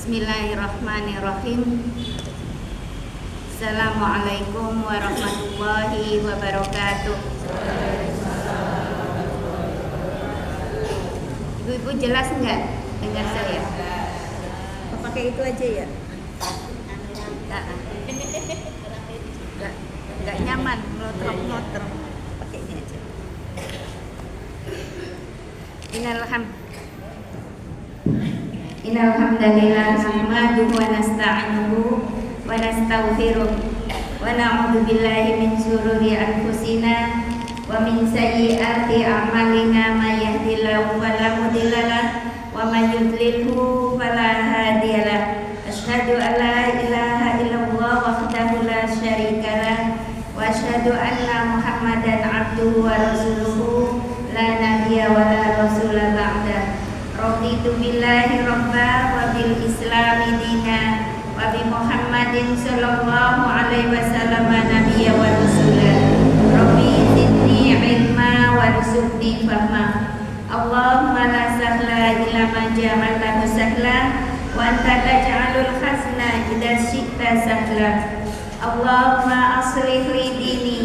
Bismillahirrahmanirrahim. Assalamualaikum warahmatullahi wabarakatuh. Ibu-ibu jelas nggak dengar saya? Pakai itu aja ya? Nggak nyaman, melotot. Pakai ini aja. Innal hamdalillah nahmaduhu wa nasta'inuhu wa nastaghfiruh wa na'udzu billahi min shururi anfusina wa min sayyiati a'malina may yahdihillahu fala mudilla lahu wa may yudlilhu fala hadiya lahu. Asyhadu an la ilaha illallah wahdahu la syarika lahu wa asyhadu anna Muhammadan abduhu wa rasuluhu la nabiyya wa la rasula ba'da. Raditu billahi rabba wa bil islami dina wa bi Muhammadin sallallahu alaihi wasallam nabiyya wa rasula. Rabbi zidni ilma warzuqni fahma. Allahumma la sahla illa ma ja'altahu sahla wa anta taj'alul hazna idza syi'ta sahla. Allahumma aslih li dini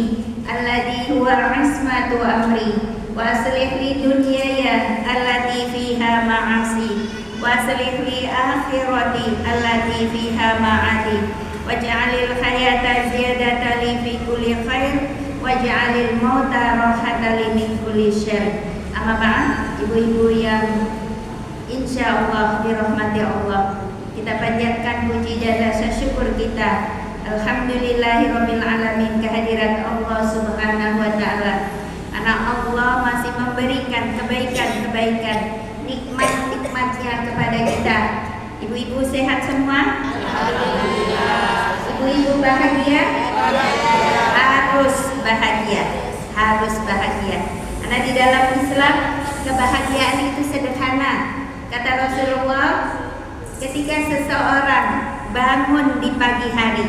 alladhi huwa ismatu amri wa aslih li dunyaya allati fiha ma'asi wa aslih li akhirati allati fiha ma'adi waj'alil hayata ziyadatan li fi kulli khair waj'alil mauta rahatan li min kulli syarr. Amma ba'd, ibu-ibu yang insyaallah dirahmati Allah, kita panjatkan puji dan rasa syukur kita alhamdulillahirabbil alamin kehadirat Allah Subhanahu wa taala. Karena Allah masih memberikan kebaikan-kebaikan, nikmat-nikmatnya kepada kita. Ibu-ibu sehat semua? Alhamdulillah. Ibu-ibu bahagia? Harus bahagia. Karena di dalam Islam kebahagiaan itu sederhana. Kata Rasulullah, ketika seseorang bangun di pagi hari,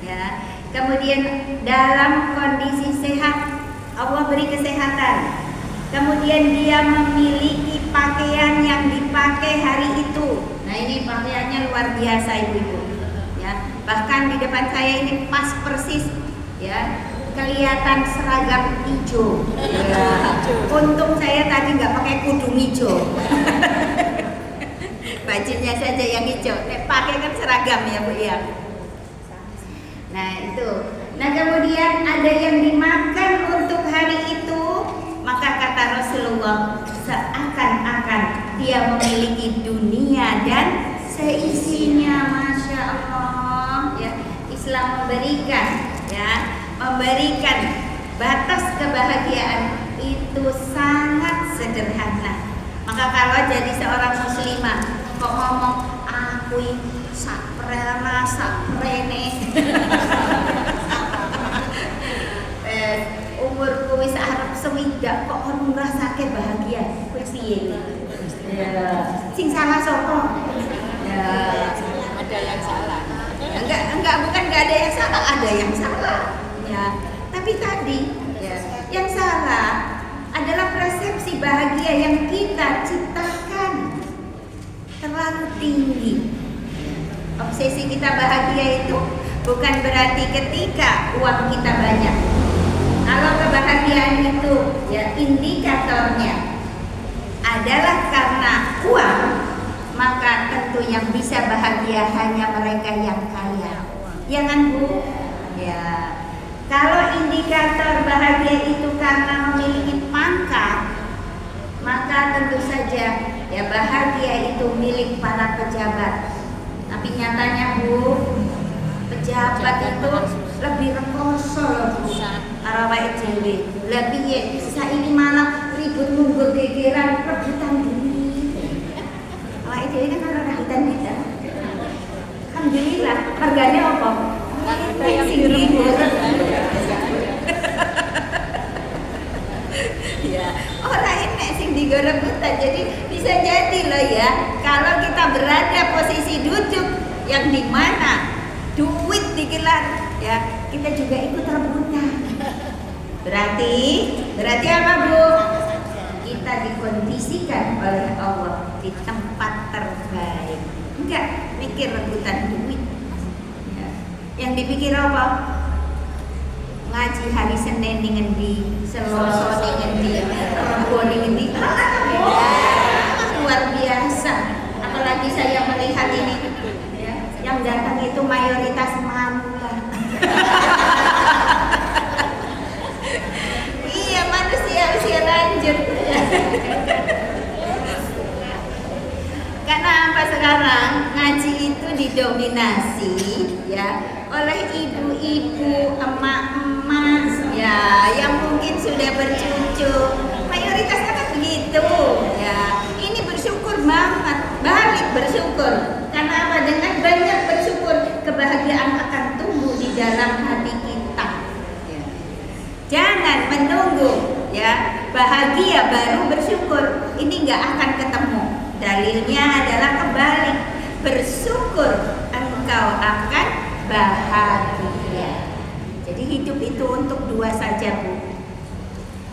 ya, kemudian dalam kondisi sehat, Allah beri kesehatan. Kemudian dia memiliki pakaian yang dipakai hari itu. Nah, ini pakaiannya luar biasa, ibu-ibu. Ya, bahkan di depan saya ini pas persis, ya, kelihatan seragam hijau. Ya. Untung saya tadi nggak pakai kudung hijau. Bajunya saja yang hijau. Pakai kan seragam ya, Bu ya. Nah, itu. Nah, kemudian ada yang dimakan untuk hari itu, maka kata Rasulullah, seakan-akan dia memiliki dunia dan seisinya. Masya Allah, ya, Islam memberikan batas kebahagiaan itu sangat sederhana. Maka kalau jadi seorang muslimah kok ngomong aku saprena saprene umurku wis arep sewidak kok ono ngrasake bahagia, kuwi piye? Ya, sing salah sapa? Ya, Ada yang salah. Bukan enggak ada yang salah, ada yang salah. Ya, tapi tadi ya, yang salah adalah persepsi bahagia yang kita ciptakan terlalu tinggi. Obsesi kita bahagia itu bukan berarti ketika uang kita banyak. Kalau kebahagiaan itu ya indikatornya adalah karena uang, maka tentu yang bisa bahagia hanya mereka yang kaya. Ya kan, Bu? Ya. Kalau indikator bahagia itu karena memiliki pangkat, maka tentu saja ya bahagia itu milik para pejabat. Tapi nyatanya, Bu, pejabat itu lebih rekoso loh, Bu. Arawake dhewe. Lah piye? Saiki malah ribut munggo gegeran rebutan duit. Awake dhewe kan ora rebutan duit. Alhamdulillah, harganya apa? Yang Ya, orang enek sing digo rebutan. Jadi bisa jadi loh ya, kalau kita berada posisi duduk yang di mana duit digelar, ya kita juga ikut rebutan. Berarti apa, Bu? Kita dikondisikan oleh Allah di tempat terbaik. enggak mikir rebutan duit. Ya. Yang dipikir apa? Ngaji hari Senin ning ngendi, Selasa ning ngendi, Rebo ning ngendi. Luar biasa. Apalagi saya melihat ini ya, yang datang itu mayoritas manula. Iya, manusia usia lanjut. Karena apa sekarang ngaji itu didominasi ya oleh ibu-ibu, emak-emak ya yang mungkin sudah bercucu. Mayoritasnya kan begitu ya. Ini bersyukur banget, balik bersyukur. Karena apa? Dengan banyak bersyukur, kebahagiaan akan tumbuh di dalam hati kita. Ya. Jangan menunggu ya bahagia baru bersyukur. Ini nggak akan ketemu. Dalilnya adalah kebalik. Bersyukur engkau akan bahagia. Jadi hidup itu untuk dua saja, Bu.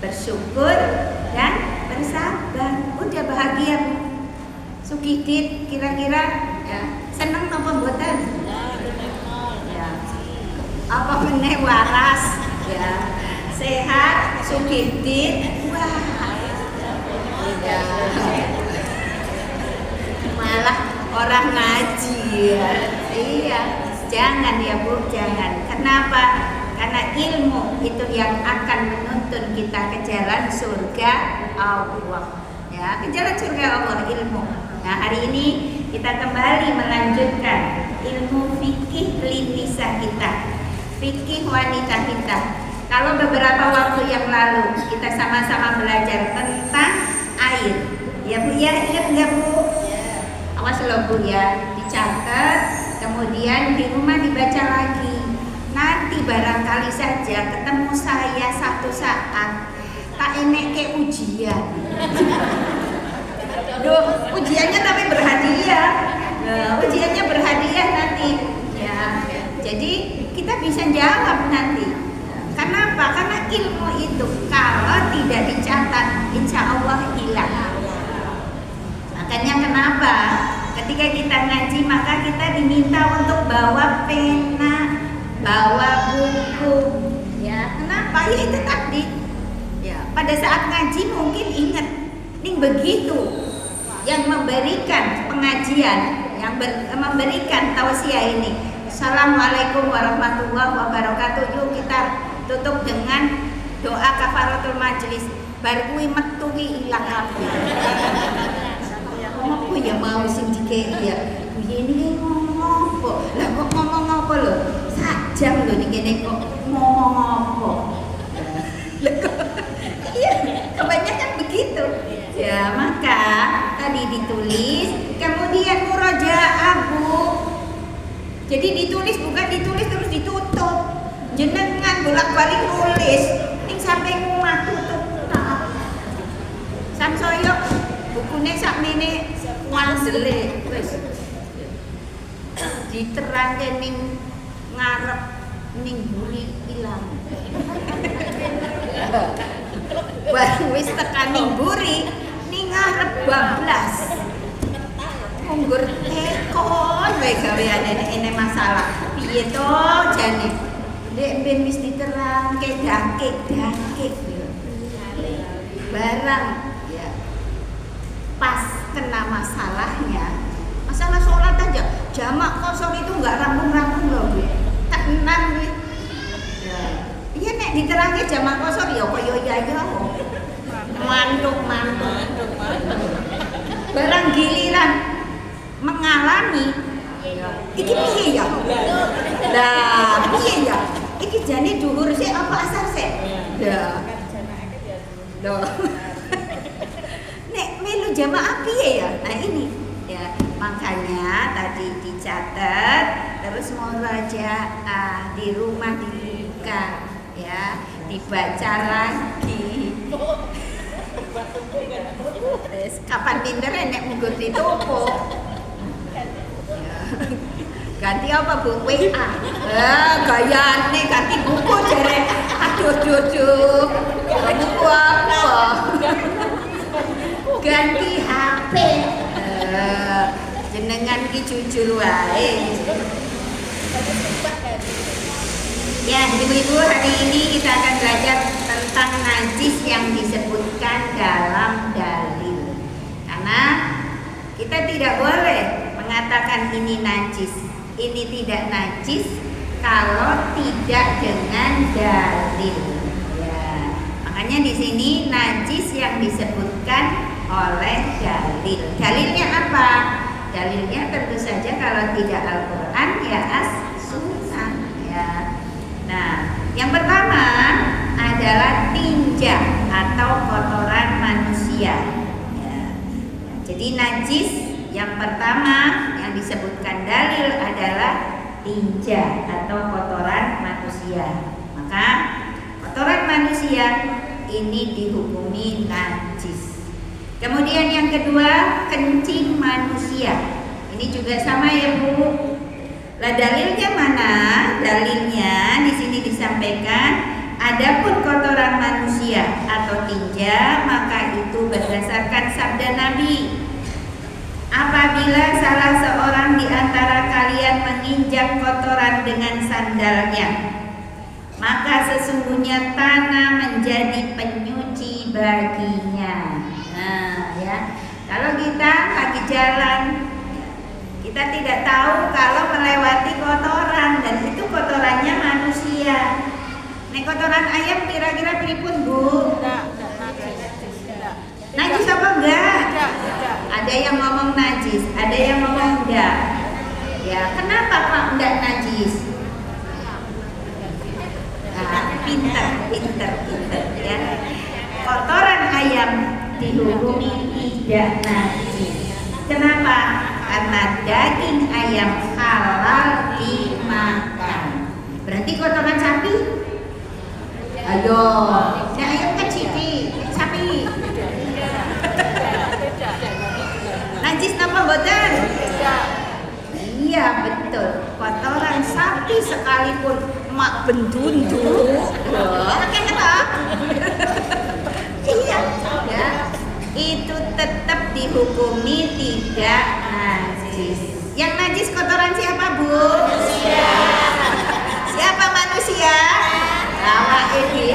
Bersyukur dan bersabar. Udah bahagia, Bu. Sugidit kira-kira ya, seneng apa mboten? Ya. Apa meneh waras ya. Sehat, sugidit. Wah. Ya. Malah orang ngaji ya. Iya, jangan ya Bu, jangan. Kenapa? Karena ilmu itu yang akan menuntun kita ke jalan surga Allah. Ya, ke jalan surga Allah ilmu. Nah, hari ini kita kembali melanjutkan ilmu fikih linisah kita, fikih wanita kita. Kalau beberapa waktu yang lalu kita sama-sama belajar tentang air, ya Bu ya, ingat nggak Bu? Awas loh Bu ya, dicatat, kemudian di rumah dibaca lagi. Nanti barangkali saja ketemu saya satu saat tak enek ke ujian. Duh, ujiannya tapi berhadiah. Ujiannya berhadiah nanti. Ya, jadi kita bisa jawab nanti. Kenapa? Karena ilmu itu kalau tidak dicatat, insya Allah hilang. Makanya kenapa? Ketika kita ngaji maka kita diminta untuk bawa pena, bawa buku. Ya, kenapa? Ya itu tadi. Ya, pada saat ngaji mungkin ingat, nih begitu yang memberikan pengajian, yang memberikan tausiah ini. Assalamualaikum warahmatullahi wabarakatuh. Yuk kita tutup dengan doa kafaratul majlis. Bar kuwi metu ilang kabeh. Apa ya mau sing dikeki ya. Ini ngomong apa? Lah kok ngomong apa lho? Sajam lho ning kene kok ngomong apa? Iya, kebanyakan begitu. Ya, maka tadi ditulis, kemudian murojaah, Bu. Jadi ditulis bukan ditulis terus ditutup. Jenengan bolak-balik nulis ning sampe omah tutup tak. Samsoyo bukune sakmene wandele wis. Diterangke ning ngarep ning buri ilang. Bareng wis tekan ning buri ning ngarep bablas. Munggur tekon wae gaweane ene masalah. Piye to jane? Dek ben wis diterangke dakik-dakik yo. Barang ya. Pas kena masalahnya, masalah sholat aja, jamak kosong itu enggak rampung-rampung loh, Bu. Tak enam, Bu. Ya. Iya nek diterangke jamak kosong ya kaya ya. Mantuk-mantuk. Barang giliran mengalami iki piye ya? Lah, piye ya? Iki jane dhuwur sik apa asar sik? Lah. Loh. Nek melu jamaah piye ya? Nah ini ya, makanya tadi dicatat terus murojaah di rumah dibuka ya, dibaca lagi. Kapan pinter nek munggur ditumpuk. Ganti apa Bu? WA. Gayane ganti buku jere. Aduh aduh. Buku apa? Ganti HP. jenengan ki jujur wae. Ya, ibu-ibu, hari ini kita akan belajar tentang najis yang disebutkan dalam dalil. Karena kita tidak boleh mengatakan ini najis, ini tidak najis kalau tidak dengan dalil. Ya, makanya di sini najis yang disebutkan oleh dalil. Dalilnya apa? Dalilnya tentu saja kalau tidak Al-Quran ya as-sunnah. Ya. Nah, yang pertama adalah tinja atau kotoran manusia. Ya. Jadi najis yang pertama yang disebutkan dalil adalah tinja atau kotoran manusia. Maka kotoran manusia ini dihukumi najis. Kemudian yang kedua, kencing manusia. Ini juga sama ya Bu. Lah dalilnya mana? Dalilnya di sini disampaikan, adapun kotoran manusia atau tinja maka itu berdasarkan sabda Nabi. Apabila salah seorang di antara kalian menginjak kotoran dengan sandalnya, maka sesungguhnya tanah menjadi penyuci baginya. Nah, ya. Kalau kita lagi jalan, kita tidak tahu kalau melewati kotoran dan itu kotorannya manusia. Nek kotoran ayam kira-kira pripun, Bu? Najis apa enggak? Ada yang ngomong najis, ada yang ngomong enggak. Ya, kenapa kok enggak najis? Nah, pinter ya. Kotoran ayam dihukumi tidak najis. Kenapa? Karena daging ayam halal dimakan. Berarti kotoran sapi? Ayo, nah ayam kan sapi. Najis napa mboten? Iya betul. Kotoran sapi sekalipun mak bendundu. Oke kan? Iya. Ya. Itu tetap dihukumi tidak najis. Yang najis kotoran siapa, Bu? Manusia. Siapa manusia? Awak ini.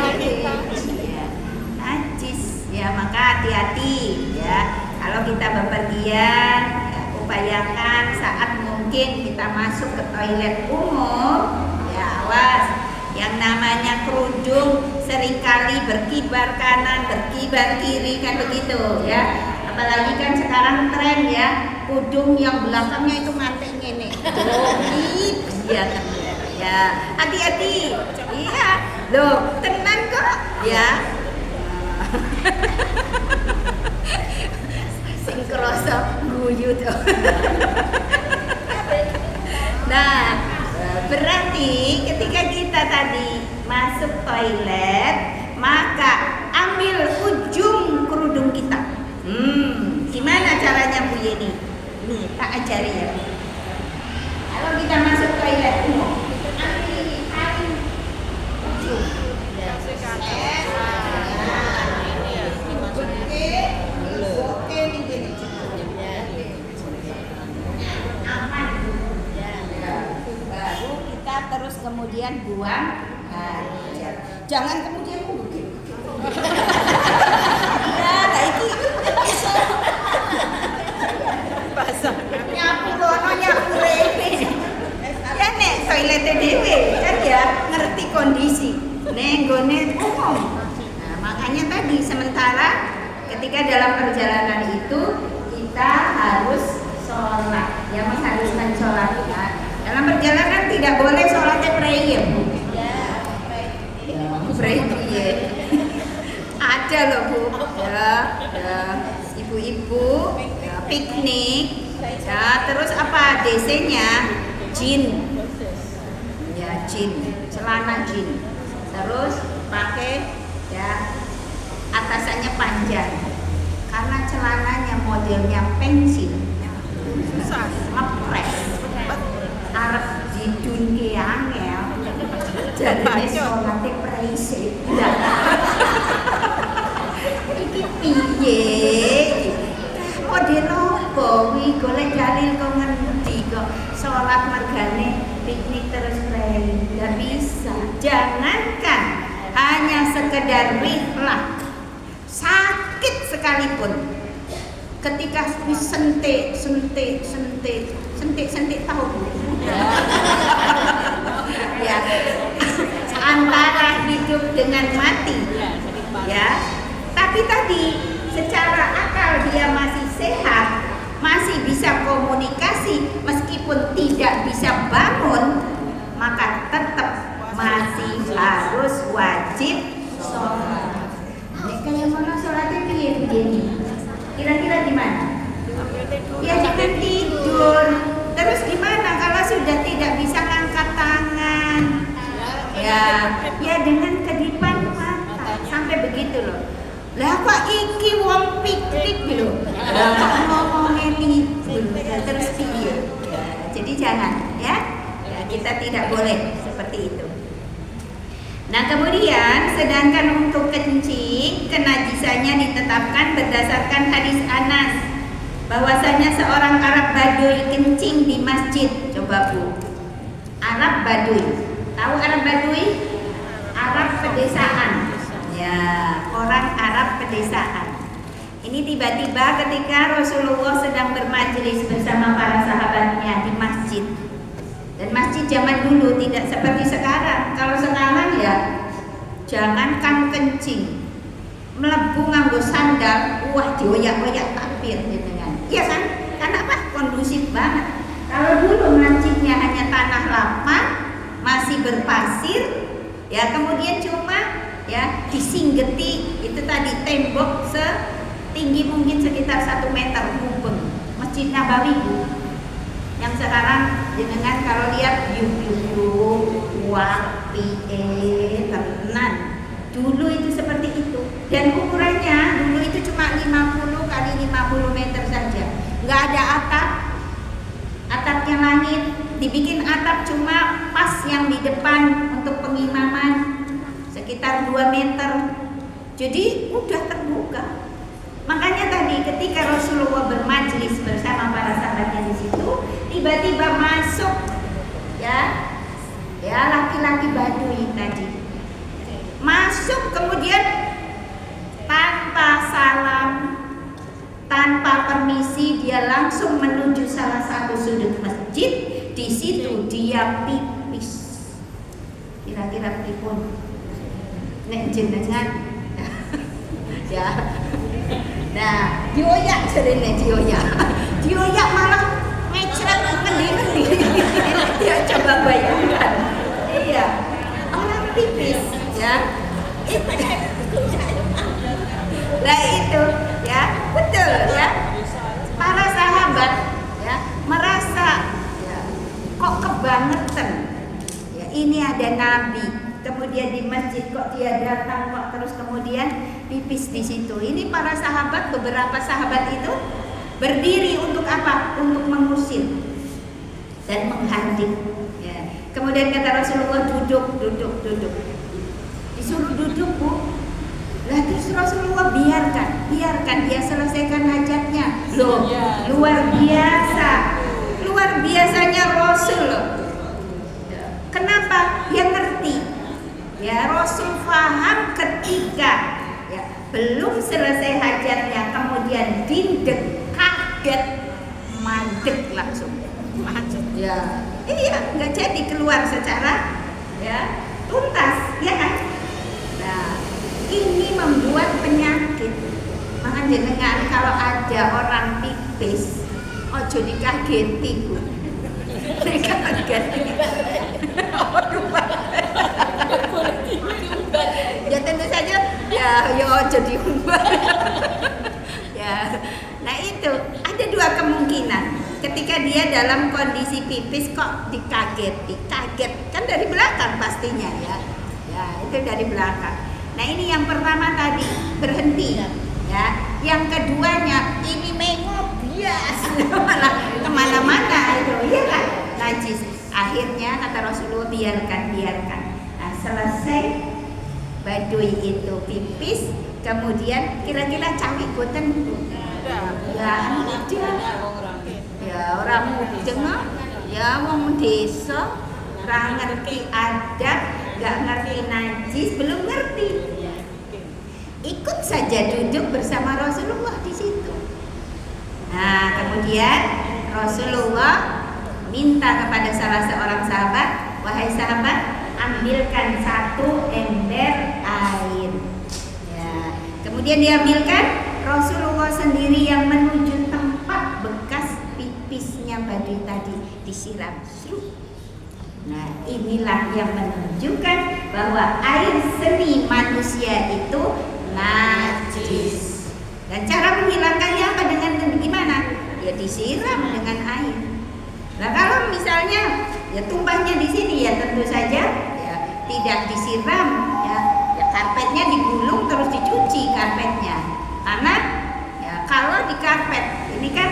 Najis. Ya, maka hati-hati ya. Kalau kita bepergian, ya, upayakan saat mungkin kita masuk ke toilet umum, ya awas. Yang namanya kerudung seringkali berkibar kanan, berkibar kiri, kan begitu ya. Apalagi kan sekarang tren ya, kudung yang belakangnya itu mantek ngene. Iya kan. Ya, hati-hati. Iya. Loh, tenan kok ya. Sing kroso guyu tuh. Nah, berarti ketika kita tadi masuk toilet, maka ambil ujung kerudung kita. Gimana caranya Bu Yeni? Nih, tak ajari ya. Kalau kita masuk toilet umum, ambil paling ujung. Oke, nih gini. Aman. Baru kita terus kemudian buang air. Jangan kemudian begitu. Ya, iki basah. Nyapu kono nyapu rene. Ya nek toilete dhewe kan ya ngerti kondisi. Nek nggone umum. Nah, makanya tadi sementara ketika dalam perjalanan itu kita harus sholat, ya mengharuskan sholat. Ya. Dalam perjalanan tidak boleh sholatnya praying. Ya, ada loh Bu, ya, ibu-ibu ya, piknik, ya, terus apa DC-nya jin, ya jin, celana jin, terus pakai ya atasannya panjang, karena celananya modelnya pensil, susah, ngepres, arep didunke angel. Jadi sholatnya praise. Iki piye? Model opo wi golek dalil kok sholat mergane piknik terus rally, nggak bisa. Jangankan hanya sekedar rihlah, sakit sekalipun ketika sentik tahu ya, antara hidup dengan mati ya. Tapi tadi secara akal dia masih sehat, masih bisa komunikasi, meskipun tidak bisa bangun, maka tetap masih harus wajib sholat. Kayak mana sholatnya piye begini? Kira-kira gimana? Ya jangan tidur. Terus gimana kalau sudah tidak bisa angkat tangan? Ya dengan kedipan mata sampai begitu loh. Lah kok iki wong piknik lho. Lah kok ngomongin itu terus piye? Jadi jangan ya. Kita tidak boleh seperti itu. Nah kemudian sedangkan untuk kencing kenajisannya ditetapkan berdasarkan hadis Anas bahwasanya seorang Arab Baduy kencing di masjid. Coba Bu, Arab Baduy, tahu Arab Baduy? Arab pedesaan ya, orang Arab pedesaan. Ini tiba-tiba ketika Rasulullah sedang bermajelis bersama para sahabatnya di masjid. Dan masjid zaman dulu tidak seperti sekarang. Kalau sekarang ya jangankan kencing, melebu nganggo sandal, wah dioyak-oyak takbir dengan. Iya kan? Karena apa? Kondusif banget. Kalau dulu masjidnya hanya tanah lapang, masih berpasir, ya kemudian cuma ya disinggeti itu tadi tembok setinggi mungkin sekitar 1 meter mubeng. Masjid Nabawi Bu. Yang sekarang jenengan kalau lihat wapi tenan. Dulu itu seperti itu. Dan ukurannya dulu itu cuma 50 kali 50 meter saja. Nggak ada atap. Atapnya langit. Dibikin atap cuma pas yang di depan untuk pengimaman. Sekitar 2 meter. Jadi udah terbuka. Makanya tadi ketika Rasulullah bermajlis bersama para sahabatnya di situ, tiba-tiba masuk ya laki-laki Baduy tadi. Masuk kemudian tanpa salam, tanpa permisi dia langsung menuju salah satu sudut masjid. Di situ dia pipis. Kira-kira pripun? Nek jenengan ya. Nah, dioyak jarene dioyak malah ngecret ngendi-ngendi. Ya coba bayangkan. Iya. Orang pipis ya. Nah itu ya, betul ya. Para sahabat ya merasa ya, kok kebangetan. Ya, ini ada Nabi. Kemudian di masjid kok dia datang kok terus kemudian pipis di situ. Ini para sahabat, beberapa sahabat itu berdiri untuk apa? Untuk mengusir dan menghardik. Ya. Kemudian kata Rasulullah duduk. Disuruh duduk Bu. Lah terus Rasulullah biarkan dia selesaikan hajatnya. Loh, luar biasanya Rasul loh. Kenapa? Dia ngerti. Ya Rasul paham ketika ya, belum selesai hajatnya kemudian dindek, kaget, mandek langsung. Ya, iya nggak jadi keluar secara ya tuntas, ya kan? Nah, ini membuat penyakit. Maka jenengan kalau ada orang pipis, ojo dikageti Bu. Dikageti. Ya tentu saja ya ojo diumbar. Ya. Nah itu ada 2 kemungkinan. Ketika dia dalam kondisi pipis kok dikageti, kaget kan dari belakang pastinya ya. Ya, itu dari belakang. Nah, ini yang pertama tadi berhenti ya. Yang keduanya ini mengop bias malah kemana-mana itu, iya kan? Najis. Akhirnya kata Rasulullah biarkan. Nah, selesai Baduy itu pipis, kemudian kira-kira cawik boten Bu. Ya, ada. Ya, orang mujeng Ya wong desa ora ngerti adab, nggak ngerti najis, belum ngerti. Ikut saja duduk bersama Rasulullah di situ. Nah, kemudian Rasulullah minta kepada salah seorang sahabat, wahai sahabat, ambilkan satu ember air. Ya, kemudian diambilkan, Rasulullah sendiri yang menuju tempat bekas pipisnya Badui tadi disiram. Nah, inilah yang menunjukkan bahwa air seni manusia itu najis. Dan cara menghilangkannya apa dengan gimana? Ya disiram dengan air. Nah, kalau misalnya ya tumpahnya di sini ya tentu saja ya tidak disiram ya karpetnya digulung terus dicuci karpetnya. Karena ya kalau di karpet ini kan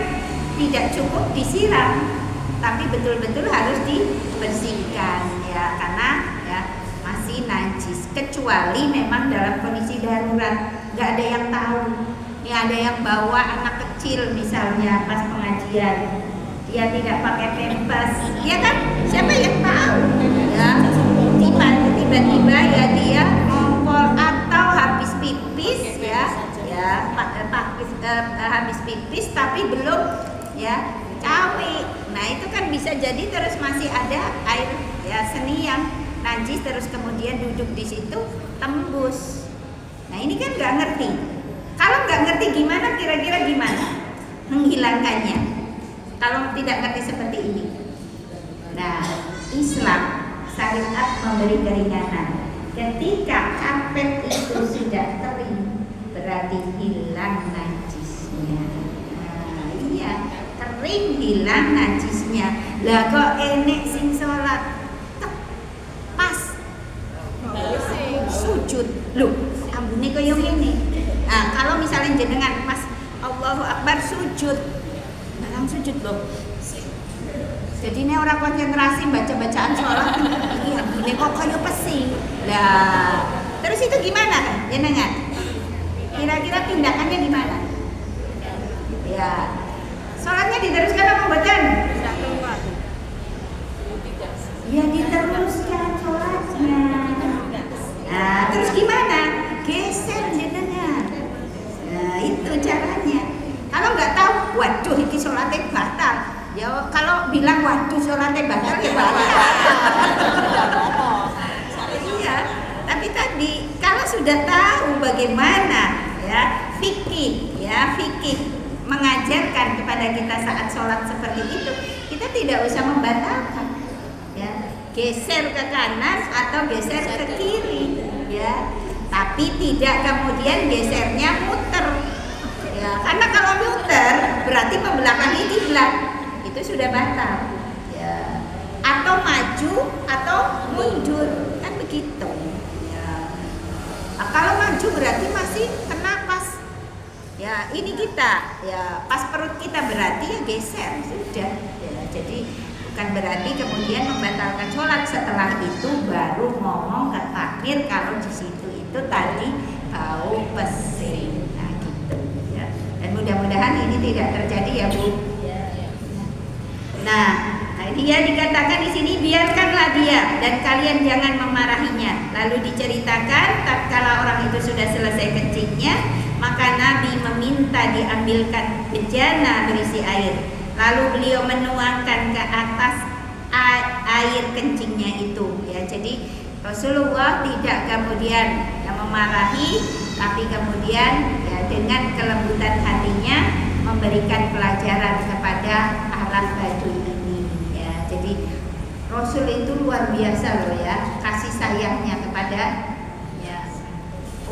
tidak cukup disiram, tapi betul-betul harus dibersihkan ya karena ya masih najis, kecuali memang dalam kondisi darurat, nggak ada yang tahu. Ini ada yang bawa anak kecil misalnya pas pengajian, dia tidak pakai pempas, ya kan? Siapa yang tahu? Ya, tiba-tiba ya dia ngompol atau habis pipis habis pipis tapi belum ya cawi. Nah itu kan bisa jadi terus masih ada air ya seni yang najis terus kemudian duduk di situ tembus. Nah ini kan nggak ngerti. Kalau nggak ngerti gimana kira-kira gimana menghilangkannya? Kalau tidak ngerti seperti ini. Nah Islam syariat memberi keringanan. Ketika karpet itu sudah kering berarti hilang najisnya. Nah iya kering hilang najisnya. Lah kok enek sing sholat pas sujud loh ambune koyo ngene. Nah kalau misalnya jenengan pas Allahu Akbar sujud dalam sujud loh jadi ini orang konsentrasi baca-bacaan sholat ini ambune kok koyo pesing. Lah terus itu gimana kan jenengan? Kira-kira tindakannya gimana? Ya sholatnya diteruskan apa mboten? Ya diteruskan sholatnya. Nah terus gimana? Geser jenengan. Nah itu caranya. Kalau nggak tahu, waduh ini sholatnya batal. Ya kalau bilang waduh sholatnya batal ya batal. Iya. Tapi tadi kalau sudah tahu bagaimana ya fikih mengajarkan kepada kita saat sholat seperti itu, kita tidak usah membatalkan. Ya, geser ke kanan atau geser ke kiri. Ya, tapi tidak kemudian gesernya muter. Ya, karena kalau muter berarti membelakangi kiblat. Itu sudah batal. Ya. Atau maju atau mundur, kan begitu. Ya. Nah, kalau maju berarti masih kena pas. Ya, ini kita. Ya, pas perut kita berarti ya geser sudah. Ya, jadi bukan berarti kemudian membatalkan sholat. Setelah itu baru ngomong ke takbir kalau di situ itu tadi bau pesing. Nah gitu ya. Dan mudah-mudahan ini tidak terjadi ya Bu. Nah dia dikatakan di sini biarkanlah dia dan kalian jangan memarahinya. Lalu diceritakan tatkala orang itu sudah selesai kencingnya, maka Nabi meminta diambilkan bejana berisi air. Lalu beliau menuangkan ke atas air kencingnya itu ya. Jadi Rasulullah tidak kemudian memarahi, tapi kemudian ya, dengan kelembutan hatinya memberikan pelajaran kepada Arab Badui ini ya. Jadi Rasul itu luar biasa loh ya, kasih sayangnya kepada ya,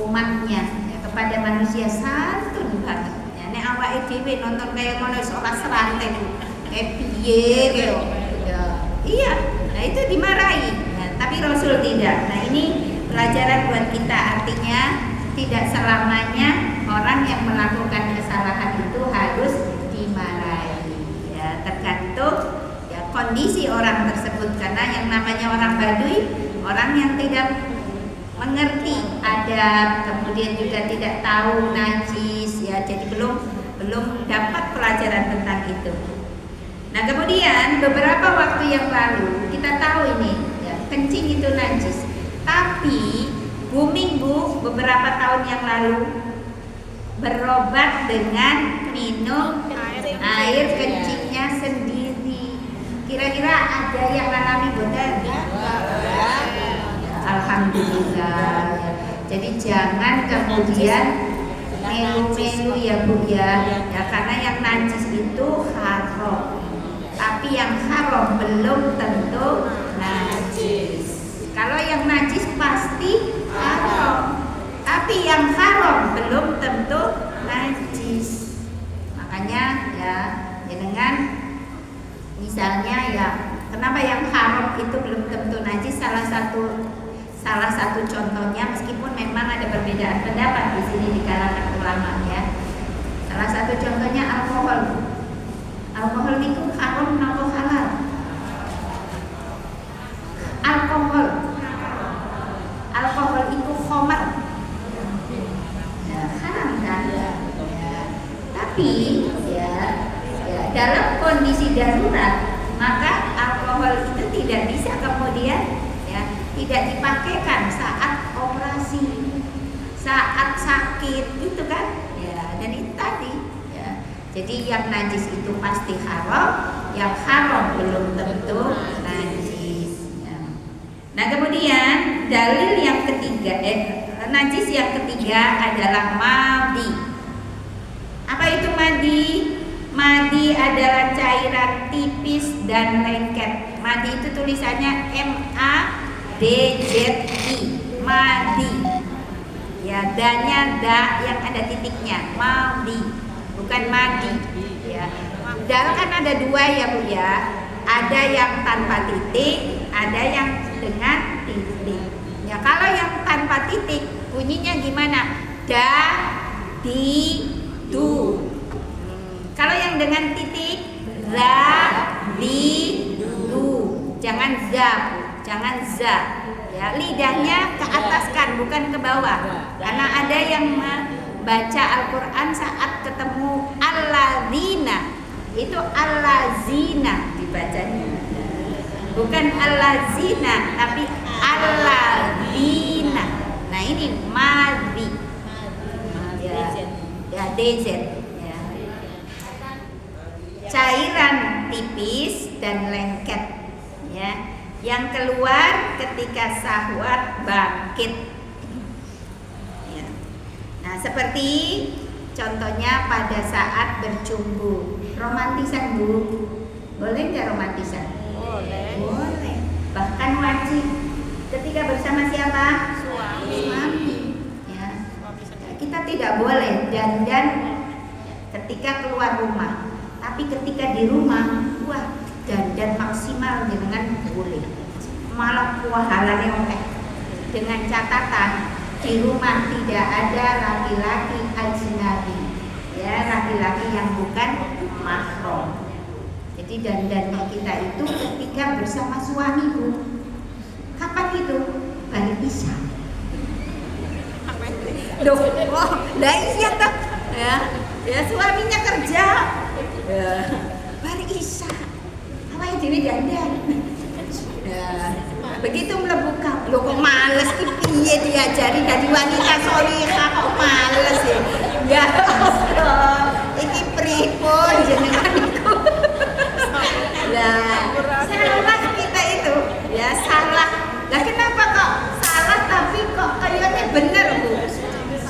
umatnya ya, kepada manusia santun banget ya. Nek awake dhewe nonton kayak ngono ora serante kayak piye gitu ya. Iya, nah itu dimarahi ya, tapi Rasul tidak. Nah ini pelajaran buat kita, artinya tidak selamanya orang yang melakukan kesalahan itu harus dimarahi ya, tergantung ya kondisi orang tersebut. Karena yang namanya orang Badui, orang yang tidak mengerti adab, kemudian juga tidak tahu najis ya, jadi belum dapat pelajaran tentang itu. Nah kemudian beberapa waktu yang lalu kita tahu ini ya, kencing itu najis. Tapi Bu Minggu beberapa tahun yang lalu berobat dengan minum air kencingnya sendiri. Kira-kira ada yang alami benar? Alhamdulillah. Jadi jangan kemudian melu-melu ya Bu ya. Ya karena yang najis itu haram. Tapi yang haram belum tentu najis. Kalau yang najis pasti haram. Tapi yang haram belum tentu najis. Makanya ya dengan misalnya ya kenapa yang haram itu belum tentu najis, salah satu contohnya, meskipun memang ada perbedaan pendapat di sini di kalangan ulama ya. Salah satu contohnya alkohol. Alkohol itu haram atau halal? Alkohol itu khamar. Ya, haram kan? Ya. Tapi ya dalam kondisi darurat maka alkohol itu tidak bisa kemudian ya tidak dipakaikan saat operasi, saat sakit gitu kan? Ya, dan itu tadi ya. Jadi yang najis itu pasti haram, yang haram belum tentu najis. Ya. Nah kemudian dalil yang ketiga, najis yang ketiga adalah madi. Apa itu madi? Madi adalah cairan tipis dan lengket. Madi itu tulisannya M-A-D-Z-I. Madi. Ya, danya da yang ada titiknya. Madi, bukan madi. Ya. Dal kan ada dua ya Bu ya. Ada yang tanpa titik, ada yang dengan titik. Ya, kalau yang tanpa titik bunyinya gimana? Da, di, du. Kalau yang dengan titik, za, di, du. Jangan za, jangan za. Ya, lidahnya ke atas kan, bukan ke bawah. Karena ada yang baca Al-Quran saat ketemu alladzina, itu allazina dibacanya. Bukan allazina, tapi alladzina. Nah ini madhi. Ya, DZ. Cairan tipis dan lengket ya, yang keluar ketika syahwat bangkit ya. Nah seperti contohnya pada saat bercumbu, romantisan Bu, boleh nggak romantisan? Boleh, bahkan wajib. Ketika bersama siapa? Suami ya. Kita tidak boleh dandan ketika keluar rumah. Tapi ketika di rumah, wah dandan maksimal dengan boleh. Malah pahalanya oke. Dengan catatan di rumah tidak ada laki-laki ajnabi, ya laki-laki yang bukan mahram. Jadi dandannya kita itu ketika bersama suami Bu. Kapan itu? Balik isya. Loh, lah iya tak? Ya suaminya kerja. Bari isya awalnya dewi dandan ya, begitu mlebu kamar lho kok males ki piye diajari dadi wanita sholihah kok males ya Allah iki pripun jenengan iku lah salah kita itu ya salah lah kenapa kok salah tapi kok kayaknya bener Bu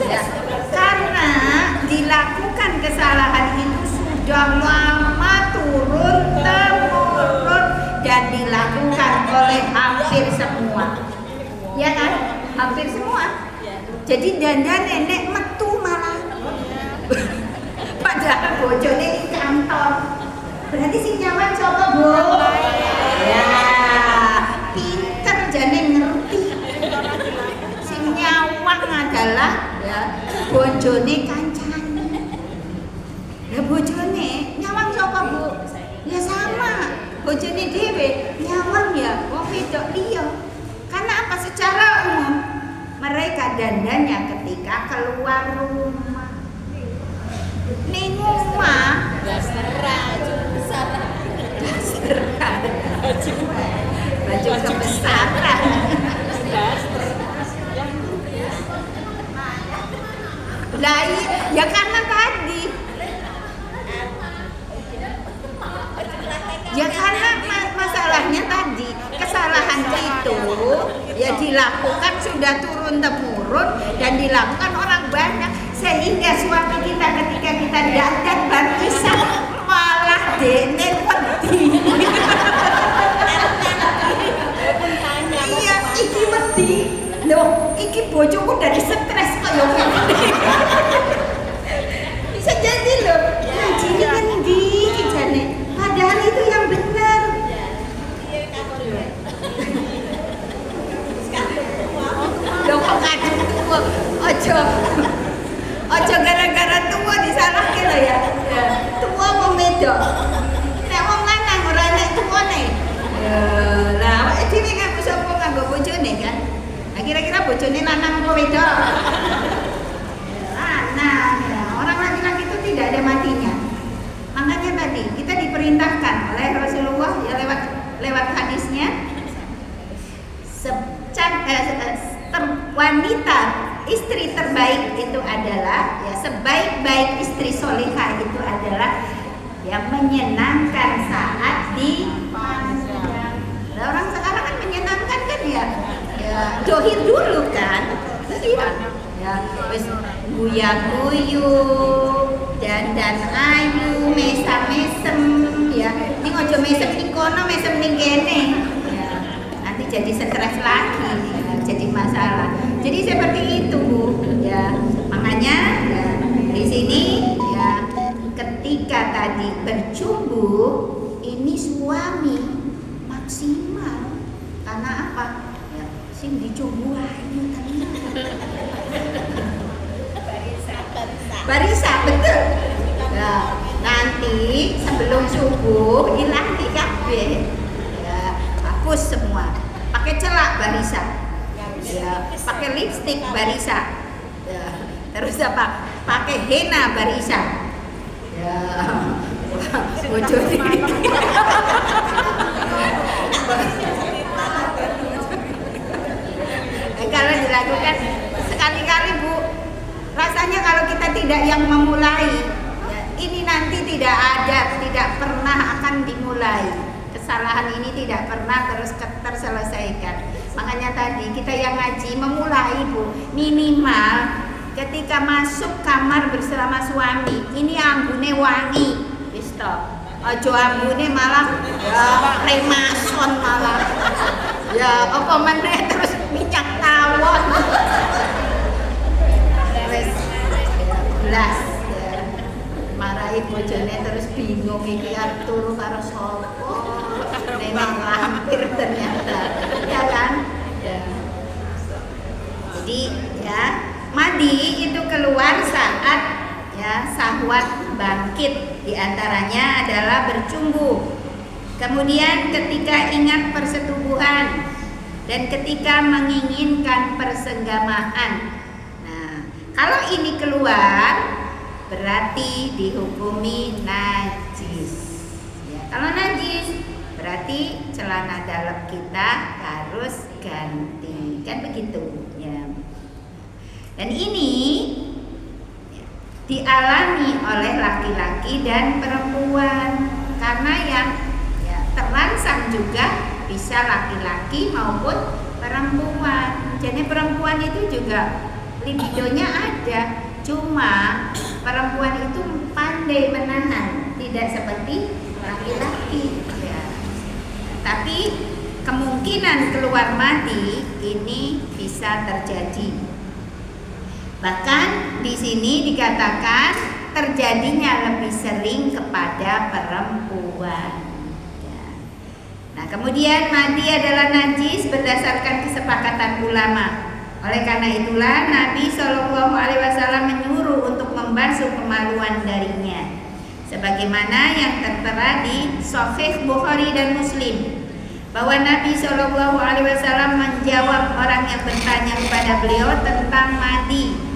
ya, karena dilakukan kesalahan itu sudah lama turun-temurun dan dilakukan oleh hampir semua, ya kan? Hampir semua. Jadi dandan nenek metu malah. Padahal bojone di kantor. Berarti si nyaman coba Bu. Ya, pinter jane ngerti. Si nyawang adalah ya bojone kancane. Ya bojone nyawang sapa Bu? Ya sama. Bojone dhewe nyawang ya wong wedok liya. Karena apa? Secara umum mereka dandannya ketika keluar rumah. Ning omah Baju kebesaran. Lah ya karena tadi. Ya karena masalahnya tadi kesalahan itu ya dilakukan sudah turun temurun dan dilakukan orang banyak sehingga suami kita ketika kita datang baru bisa malah dene wedi. Iya, iki wedi. Loh, iki bojoku dari stres kaya ngene. Bisa jadi loh. Ngaji ini ngendi iki jane. Padahal itu yang benar. Loh kok ngadu tua? Ojo gara-gara tua disalahke lho ya. Tua wong wedok. Nek wong lanang ora nek tuane. Lah awake dhewe nganggo sapa nganggo bojone kan? Nah kira-kira bojone lanang apa wedok? Lanang. Ya. Orang laki-laki itu tidak ada matinya. Makanya tadi kita diperintahkan oleh Rasulullah ya lewat hadisnya wanita istri terbaik itu adalah ya sebaik-baik istri solihah itu adalah yang menyenangkan saat dipandang. Nah, orang sekarang kan menyenangkan kan ya dohir dulu kan, ya wis guya-guyu dan ayu mesam-mesem ya. Ini ojo mesem ning kono, mesem ning kene. Ya, nanti jadi stres lagi, ya, jadi masalah. Jadi seperti itu, Bu. Ya, makanya ya, di sini ya ketika tadi bercumbu ini suami maksimal. Karena apa? Ya, sing dicumbu ayu tadi. Barisa, betul. Nah, nanti sebelum subuh hilang di kabeh. Ya, hapus semua. Pakai celak barisa. Ya, pakai lipstik barisa. Ya, terus apa? Pakai henna barisa. Ya. Bojone. Kalau dilakukan sekali-kali, Bu, rasanya kalau kita tidak yang memulai, ya, ini nanti tidak pernah akan dimulai. Kesalahan ini tidak pernah terselesaikan. Makanya tadi kita yang ngaji memulai, Bu, minimal ketika masuk kamar bersama suami, ini ambune wangi, wis to. Aja ambune malah ya remason malah. Ya apa meneh terus minyak tawon. Wis belas. Marahi bojone terus bingung iki arep turu karo sapa. Memang lampir ternyata. Ya kan? Ya. Jadi ya, madi itu keluar saat ya syahwat bangkit, di antaranya adalah bercumbu. Kemudian ketika ingat persetubuhan dan ketika menginginkan persenggamaan. Nah, kalau ini keluar berarti dihukumi najis. Ya, kalau najis berarti celana dalam kita harus ganti, kan begitu ya. Dan ini dialami oleh laki-laki dan perempuan, karena yang terangsang juga bisa laki-laki maupun perempuan. Jadi perempuan itu juga libidonya ada, cuma perempuan itu pandai menahan, tidak seperti laki-laki ya. Tapi kemungkinan keluar madi ini bisa terjadi. Bahkan di sini dikatakan terjadinya lebih sering kepada perempuan. Nah, kemudian madi adalah najis berdasarkan kesepakatan ulama. Oleh karena itulah Nabi Shallallahu Alaihi Wasallam menyuruh untuk membasuh kemaluan darinya, sebagaimana yang tertera di Sahih Bukhari dan Muslim, bahwa Nabi Shallallahu Alaihi Wasallam menjawab orang yang bertanya kepada beliau tentang madi.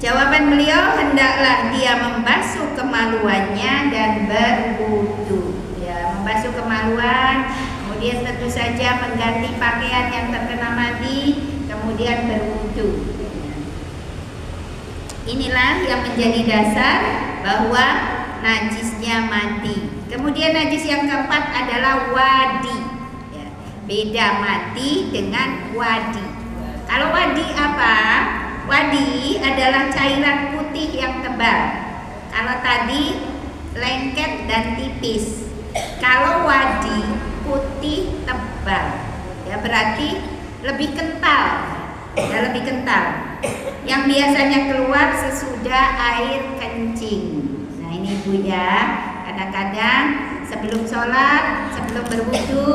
Jawaban beliau, hendaklah dia membasuh kemaluannya dan berwudu. Ya, membasuh kemaluan, kemudian tentu saja mengganti pakaian yang terkena madi, kemudian berwudu. Inilah yang menjadi dasar bahwa najisnya mati. Kemudian najis yang keempat adalah wadi. Ya, beda mati dengan wadi. Kalau wadi apa? Wadi adalah cairan putih yang tebal. Kalau tadi lengket dan tipis. Kalau wadi putih tebal. Ya berarti lebih kental. Ya lebih kental. Yang biasanya keluar sesudah air kencing. Nah ini Bu ya, kadang-kadang sebelum sholat, sebelum berwudu,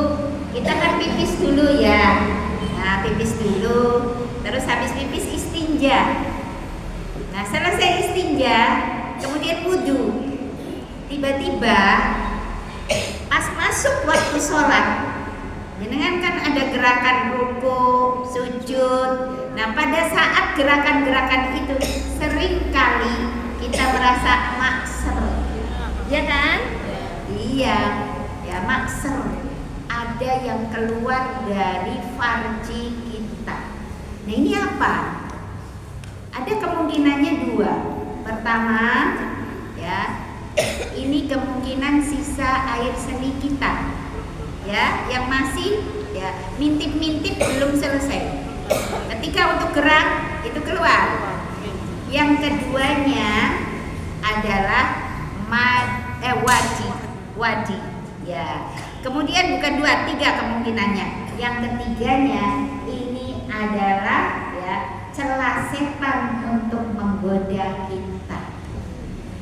kita kan pipis dulu ya. Nah pipis dulu, terus habis pipis istinja. Nah selesai istinja, kemudian wudu. Tiba-tiba pas masuk waktu sholat, jenengan kan ada gerakan ruku, sujud. Nah pada saat gerakan-gerakan itu sering kali kita merasa makser, ya kan? Iya, ya makser. Ada yang keluar dari farji kita. Nah ini apa? Ada kemungkinannya dua. Pertama, ya ini kemungkinan sisa air seni kita, ya yang masih ya mintip-mintip belum selesai. Ketika untuk gerak itu keluar. Yang keduanya adalah wadi. Ya. Kemudian bukan dua, tiga kemungkinannya. Yang ketiganya ini adalah ya celah setan untuk menggoda kita.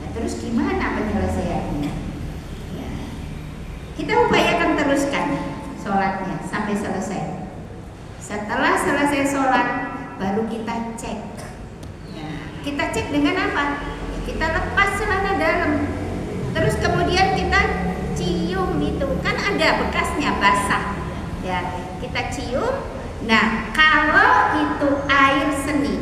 Nah, terus gimana penyelesaiannya? Ya. Kita upayakan teruskan sholatnya sampai selesai. Setelah selesai sholat, baru kita cek. Ya, kita cek dengan apa? Kita lepas celana dalam. Terus kemudian kita cium itu, kan ada bekasnya basah. Ya, kita cium. Nah, kalau itu air seni,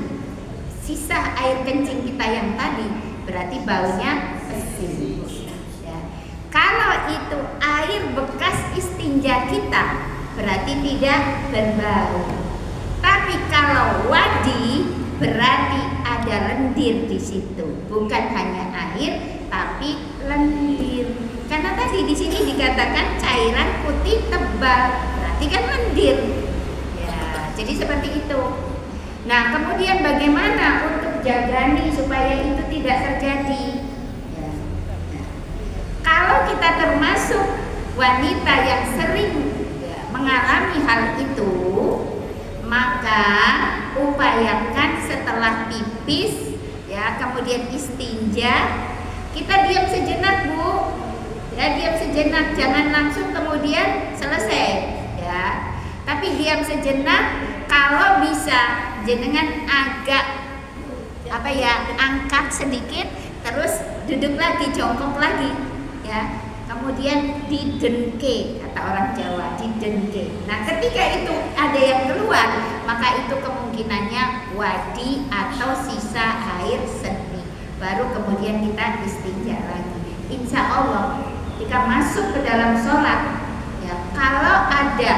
sisa air kencing kita yang tadi, berarti baunya pesin. Ya. Kalau itu air bekas istinja kita, berarti tidak berbau. Tapi kalau wadi berarti ada lendir di situ, bukan hanya air tapi lendir. Karena tadi di sini dikatakan cairan putih tebal, berarti kan lendir. Ya, jadi seperti itu. Nah, kemudian bagaimana untuk jagani supaya itu tidak terjadi? Ya. Ya. Kalau kita termasuk wanita yang sering mengalami hal itu, maka upayakan setelah pipis ya kemudian istinja, kita diam sejenak Bu, ya diam sejenak, jangan langsung kemudian selesai ya, tapi diam sejenak. Kalau bisa jenengan agak angkat sedikit, terus duduk lagi, jongkok lagi ya. Kemudian didenke, kata orang Jawa, didenke. Nah ketika itu ada yang keluar, maka itu kemungkinannya wadi atau sisa air seni. Baru kemudian kita istinja lagi. Insya Allah jika masuk ke dalam sholat, ya kalau ada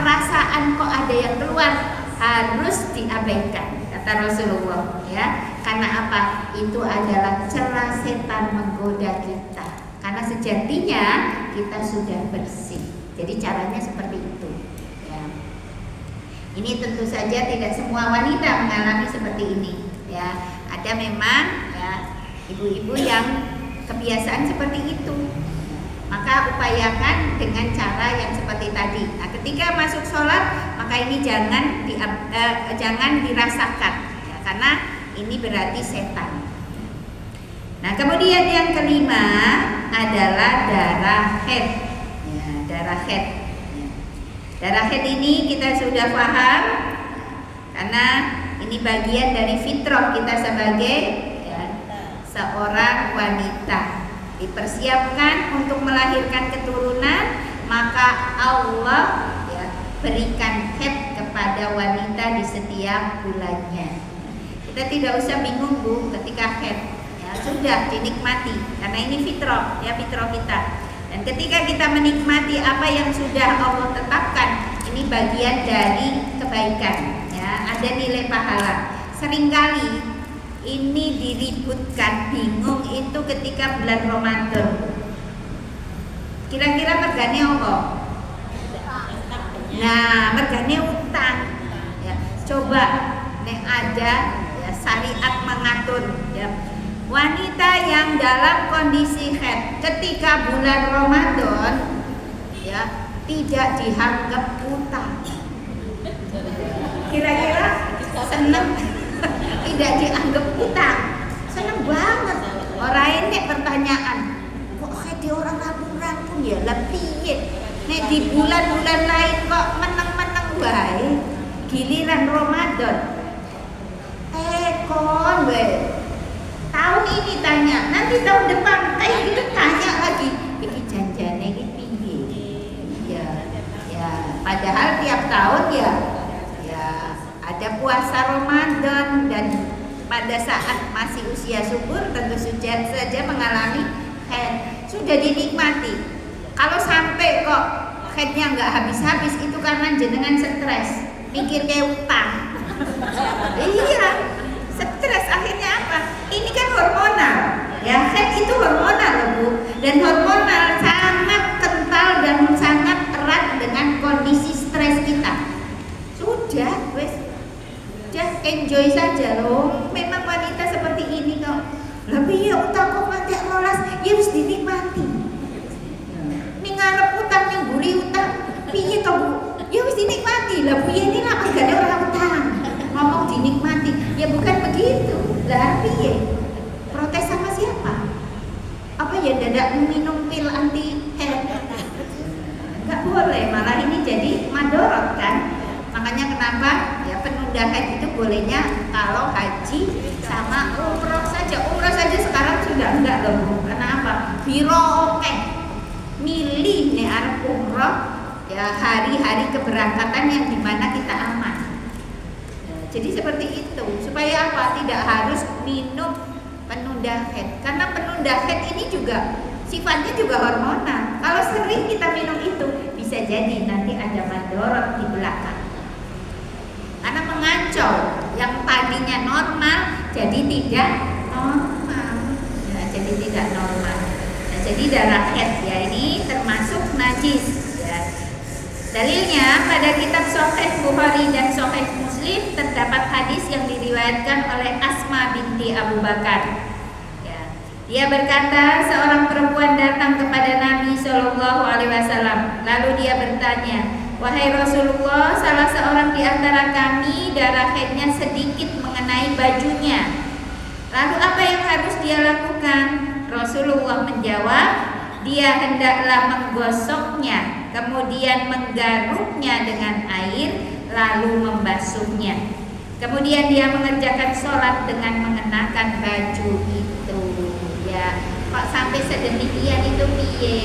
perasaan kok ada yang keluar, harus diabaikan, kata Rasulullah ya. Karena apa? Itu adalah celah setan menggoda kita. Karena sejatinya kita sudah bersih. Jadi caranya seperti itu. Ya. Ini tentu saja tidak semua wanita mengalami seperti ini. Ya, ada memang ya ibu-ibu yang kebiasaan seperti itu. Maka upayakan dengan cara yang seperti tadi. Nah, ketika masuk sholat, maka ini jangan dirasakan, ya, karena ini berarti setan. Nah, kemudian yang kelima adalah darah haid. Ya, darah haid. Ya. Darah haid ini kita sudah paham, karena ini bagian dari fitrah kita sebagai ya, seorang wanita. Dipersiapkan untuk melahirkan keturunan, maka Allah ya, berikan haid kepada wanita di setiap bulannya. Kita tidak usah bingung Bu ketika haid ya. Ya, sudah dinikmati karena ini fitrah, ya fitrah kita. Dan ketika kita menikmati apa yang sudah Allah tetapkan, ini bagian dari kebaikan, ya, ada nilai pahala. Seringkali ini diributkan, bingung itu ketika bulan Ramadan. Kira-kira mergane apa? Nah, mergane utang. Ya, coba nek ada ya, syariat mengatur ya. Wanita yang dalam kondisi haid ketika bulan Ramadan ya tidak dianggap utang. Kira-kira seneng tidak dianggap utang. Seneng banget. Orang ini pertanyaan, kok haid orang rampung-rampung ya lebih. Nek di bulan-bulan lain kok meneng-meneng wae. Giliran Ramadan. Kon we. Tahun ini tanya, nanti tahun depan kayak gitu tanya lagi. Iki janjane iki piye? Ya, ya, padahal tiap tahun ya ada puasa Ramadan dan pada saat masih usia subur tentu saja mengalami haid. Sudah dinikmati. Kalau sampai kok haidnya nggak habis-habis itu karena jenengan stres, mikir kayak utang. Iya, stres akhirnya apa? Ini kan hormonal, ya haid itu hormonal loh Bu, dan hormonal sangat kental dan sangat erat dengan kondisi stres kita. Sudah, wes, just enjoy saja loh. Memang wanita seperti ini kok. Lebih ya utang kok nanti rolas, ya harus dinikmati. Ning ngarep utang, ning guri utang, piye to Bu? Ya harus dinikmati. Lah Bu ini lah agak orang utang. Ngomong dinikmati, ya bukan begitu. Lah piye? Protes sama siapa? Apa ya dadak minum pil anti haid? Enggak boleh, malah ini jadi madorot kan. Makanya kenapa ya penunda haid itu bolehnya kalau haji sama umroh saja. Umroh saja sekarang sudah enggak loh. Kenapa? Biro oke milih nih arep umroh ya hari-hari keberangkatan yang dimana kita aman. Jadi seperti itu, supaya apa? Tidak harus minum penunda haid. Karena penunda haid ini juga sifatnya juga hormonal. Kalau sering kita minum itu, bisa jadi nanti ada madorot di belakang. Karena mengacau yang tadinya normal jadi tidak normal. Ya, jadi tidak normal. Nah, jadi darah haid ya ini termasuk najis. Ya. Dalilnya pada kitab Sahih Bukhari dan Sahih Muslim terdapat hadis yang diriwayatkan oleh Asma binti Abu Bakar. Ya. Dia berkata, seorang perempuan datang kepada Nabi Shallallahu Alaihi Wasallam. Lalu dia bertanya, wahai Rasulullah, salah seorang di antara kami darah haidnya sedikit mengenai bajunya. Lalu apa yang harus dia lakukan? Rasulullah menjawab, dia hendaklah menggosoknya, kemudian menggaruknya dengan air, lalu membasuhnya. Kemudian dia mengerjakan sholat dengan mengenakan baju itu. Ya, kok sampai sedemikian itu piye?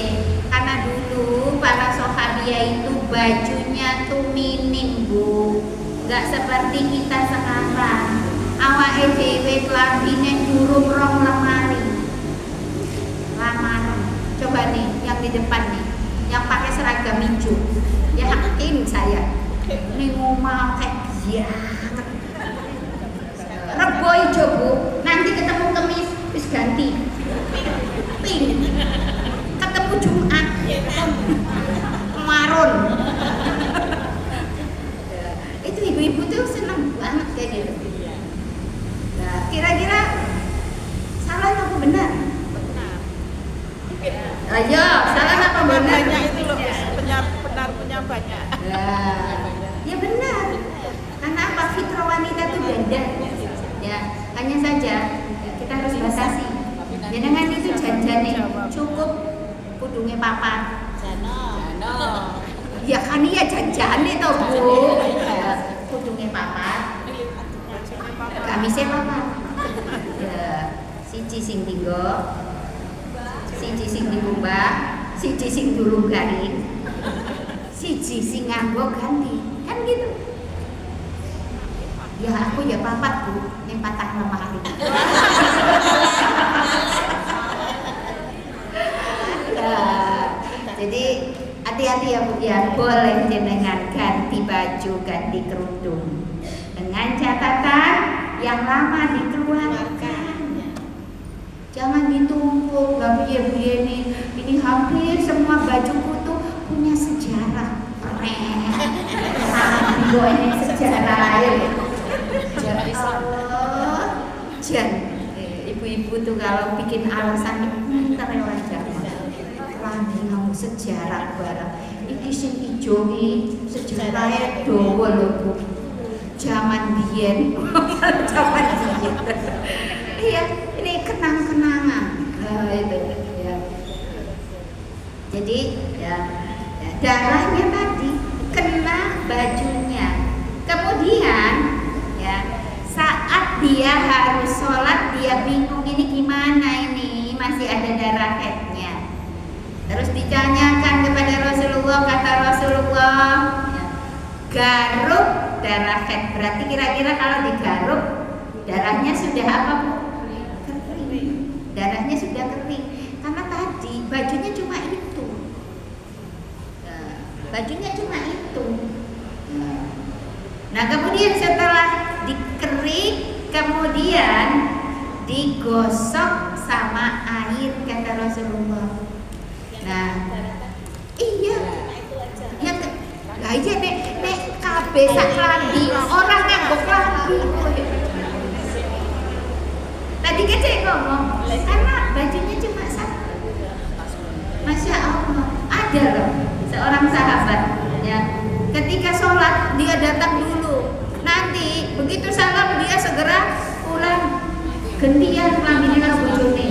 Karena dulu para sahabiah itu bajunya tuh minim Bu, nggak seperti kita sekarang. Awake dhewe klambine durung rong lemari. Lamaran. Coba nih yang di depan nih, yang pakai seragam hijau. Ya yakin saya. Ning omah kayak giat. Rebo hijau Bu, nanti ketemu Kemis wis ganti. Pink. Ketemu Jumat marun. Itu ibu-ibu tuh seneng banget kayak gitu. Nah, kira-kira salah apa benar? Ayo, salah apa benar? Banyak itu loh, benar banyak. Ya benar. Karena apa? Fitrah wanita itu beda. Ya, hanya saja kita harus batasi. Jangan itu janjane cukup kudunge papat. Jano. Ya kan iya janjane to Bu. Kudunge papat. Kamise papat. Ya, siji sing tinggo. Siji sing dikumbah, siji sing durung garing. Siji sing nganggo ganti. Kan gitu. Ya aku ya papat Bu, ning patah lemari. Jadi hati-hati ya Bu ya, boleh jenengan ganti baju, ganti kerudung dengan catatan yang lama dikeluarkan. Jangan ditumpuk, gak punya ini hampir semua bajuku tuh punya sejarah. Ini sejarah ya. Sejarah Islam. Ibu-ibu tuh kalau bikin alasan terlewat zaman. Lagi kamu sejarah barang. Iki sing ijo iki sejarahnya dawa lho Bu. Zaman biyen. Zaman biyen. Iya, ini kenang-kenangan. Itu ya. Jadi ya, darahnya tadi kena bajunya. Kemudian ya, saat dia harus sholat dia bingung ini gimana ini masih ada darah headnya. Terus ditanyakan kepada Rasulullah, kata Rasulullah, ya, garuk darah head. Berarti kira-kira kalau digaruk darahnya sudah apa Bu? Kering. Darahnya sudah kering. Karena tadi bajunya cuma itu. Bajunya cuma itu. Nah kemudian setelah dikering, kemudian digosok sama air kata Rasulullah. Nah, iya. Yang lah iya nek kabeh sak klambi orang nganggo klambi. Tadi kan saya ngomong karena bajunya cuma satu. Masya Allah, ada loh seorang sahabat ya. Ketika sholat dia datang dulu. Nanti begitu salam dia segera pulang gantian lambine karo bojone.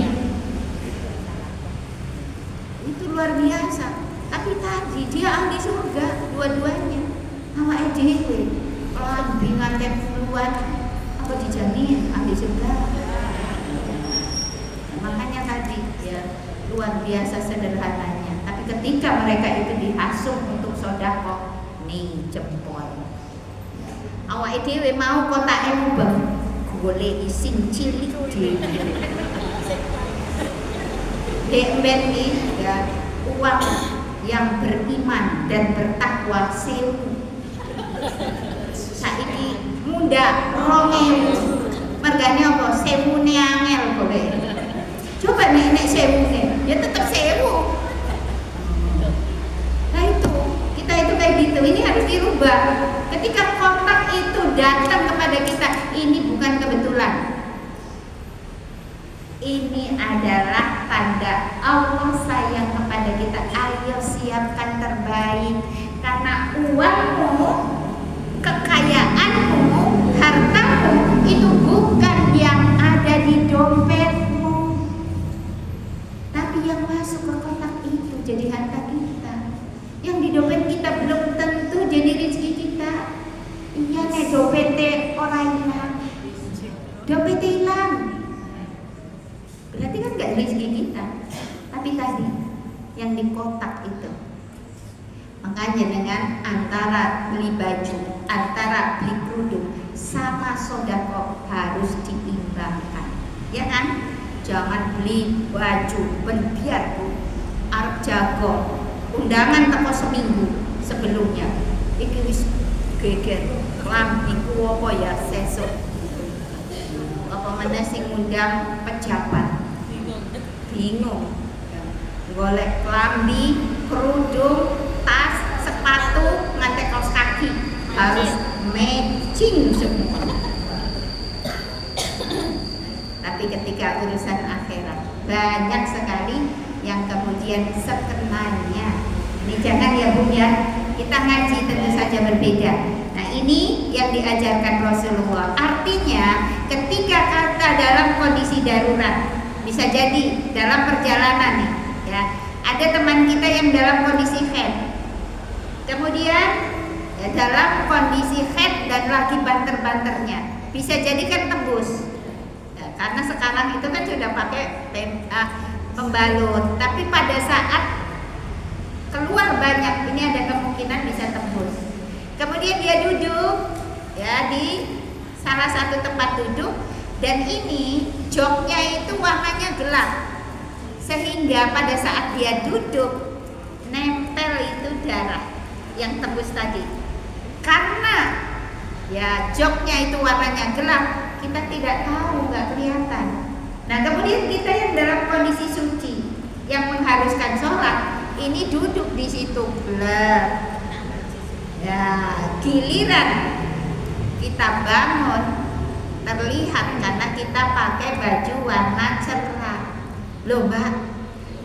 Itu luar biasa. Tapi tadi dia ahli surga dua-duanya. Awake dhewe lambi ngantek puluhan apa dijamin ahli surga. Makanya tadi ya luar biasa sederhananya. Tapi ketika mereka itu dihasung untuk sedekah ning jempol. Awake dhewe mau kotake mubeng golek sing cilik dhewe. Demben iki ya uang yang beriman dan bertakwa 1000. Saiki munda 2000. Mergane apa? 1000 angel golek. Coba nek 1000 ya tetap 1000. Nah itu kita itu kayak gitu. Ini harus dirubah. Ketika kontak itu datang kepada kita, ini bukan kebetulan. Ini adalah tanda Allah sayang kepada kita. Ayo siapkan terbaik. Karena uangmu, kekayaanmu, hartamu itu bukan yang ada di dompetmu, tapi yang masuk ke kotak itu jadi harta kita. Yang di dompet kita belum tentu jadi rezeki kita. Iya nek dompetnya orang hilang, dompet hilang, berarti kan nggak rezeki kita. Tapi tadi yang di kotak itu, makanya dengan antara beli baju, antara beli kerudung sama sodako harus diimbangkan, ya kan? Jangan beli baju berbiar Bu, arep jago undangan teko seminggu sebelumnya. Iki wis geger klambiku apa ya sesuk. Apa meneh sing ngundang pejabat. Bingung. Golek klambi, kerudung, tas, sepatu, ngantek kaos kaki harus matching semua. Tapi ketika urusan akhirat banyak sekali yang kemudian sekenanya. Ini jangan ya Bu ya, kita ngaji tentu saja berbeda. Nah ini yang diajarkan Rasulullah. Artinya ketika kata dalam kondisi darurat, bisa jadi dalam perjalanan nih, ya ada teman kita yang dalam kondisi haid, kemudian ya, dalam kondisi haid dan lagi banter-banternya, bisa jadi kan tembus. Ya, karena sekarang itu kan sudah pakai pembalut, tapi pada saat keluar banyak ini ada kemungkinan bisa tembus. Kemudian dia duduk ya di salah satu tempat duduk dan ini joknya itu warnanya gelap sehingga pada saat dia duduk yang tembus tadi. Karena ya joknya itu warnanya gelap, kita tidak tahu, nggak kelihatan. Nah kemudian kita yang dalam kondisi suci, yang mengharuskan sholat, ini duduk di situ blur. Ya giliran kita bangun terlihat karena kita pakai baju warna cerah. Loh mbak,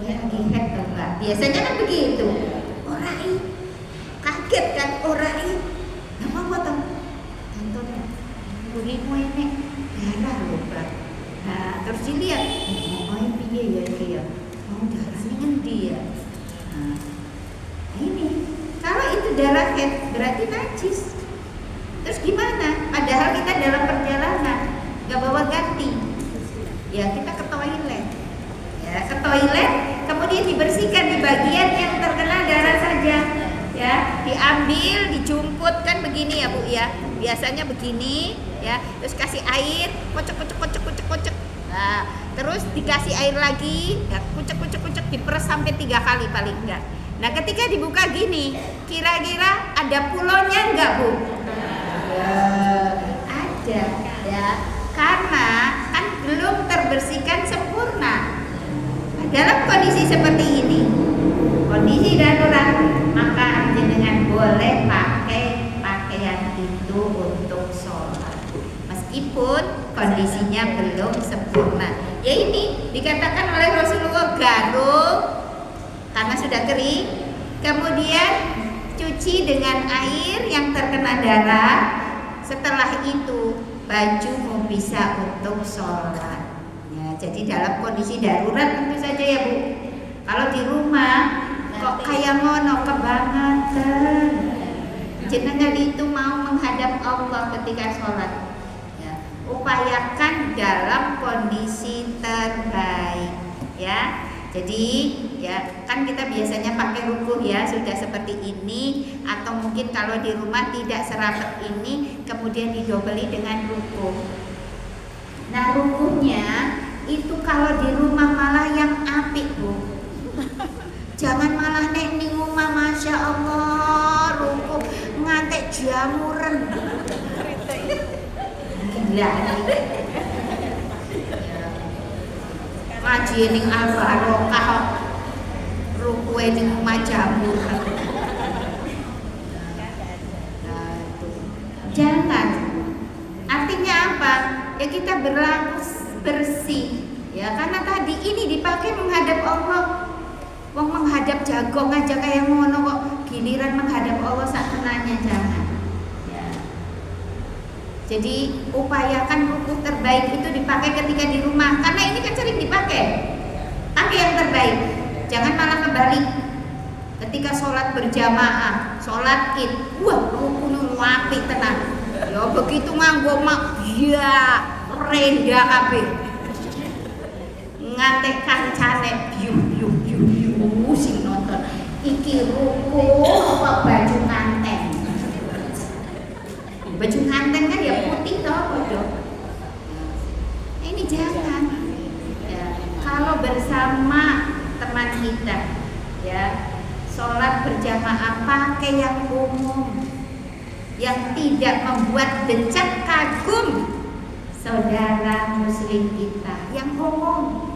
ya lagi head tuh mbak. Biasanya kan begitu. Orai, kaget kan orai. Nama apa tuh? Tonton, burimu ini darah loh mbak. Nah terus dilihat, oh ini piye ya dia. Oh darahnya ngendi ya. Nah ini, kalau itu darah head berarti najis. Terus gimana? Padahal kita dalam perjalanan nggak bawa ganti. Ya kita ke toilet. Ya ke toilet, kemudian dibersihkan di bagian yang terkena darah saja. Ya diambil, dijumput kan begini ya bu ya. Biasanya begini ya. Terus kasih air, kocek. Nah, terus dikasih air lagi, ya, kucek, diperes sampai 3 kali paling enggak. Nah ketika dibuka gini, kira-kira ada pulaunya enggak bu? Ada ya, karena kan belum terbersihkan sempurna. Dalam kondisi seperti ini, kondisi darurat, maka jenengan boleh pakai pakaian itu untuk sholat meskipun kondisinya belum sempurna. Ya ini dikatakan oleh Rasulullah, garuk karena sudah kering, kemudian cuci dengan air yang terkena darah. Setelah itu bajumu bisa untuk sholat. Ya, jadi dalam kondisi darurat tentu saja ya bu. Kalau di rumah kok kayak ngono kebangetan, jenengan itu mau menghadap Allah ketika sholat. Ya, upayakan dalam kondisi terbaik. Ya. Jadi ya kan kita biasanya pakai rukuh ya, sudah seperti ini, atau mungkin kalau di rumah tidak serapat ini kemudian didobeli dengan rukuh. Nah rukuhnya itu kalau di rumah malah yang apik bu. Jangan malah nek ning omah masya Allah rukuh ngantek jamuran. Gila. Ngaji ning Al-Barokah rukuhe ning omah jamur. Nah, jangan. Artinya apa? Ya kita berlaku bersih. Ya karena tadi ini dipakai menghadap Allah. Wong menghadap jagong aja kayak ngono kok, giliran menghadap Allah sak tenanya jangan. Ya. Jadi upayakan rukuh terbaik itu dipakai ketika di rumah, karena ini kan sering dipakai. Pakai yang terbaik. Jangan malah kebalik. Ketika sholat berjamaah, sholat id, wah rukuhnya apik tenan. Ya begitu nganggo mak, ya rendah kabeh. Ngantek kancane biu sing nonton. Iki rukuh apa baju nganten? Baju nganten kan ya putih toh, bodoh. Ini jangan. Ya, kalau bersama teman kita, ya sholat berjamaah pakai yang umum, yang tidak membuat decak kagum saudara muslim kita, yang umum.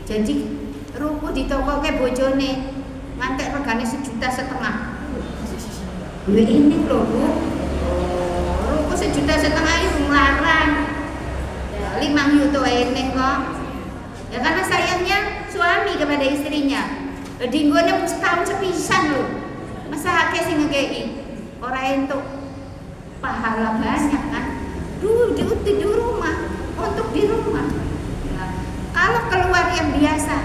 Jadi rukuh di toko ke bojone ngantek regane 1,5 juta. Ini loh bu, rukuh 1,5 juta itu melarang. 5 juta eneng kok. Ya karena sayangnya suami kepada istrinya. Dinggone setahun sepisan loh. Masa akeh sing ngekeki. Ora entuk pahala banyak kan. Dulu di rumah, untuk di rumah. Ya. Kalau keluar yang biasa,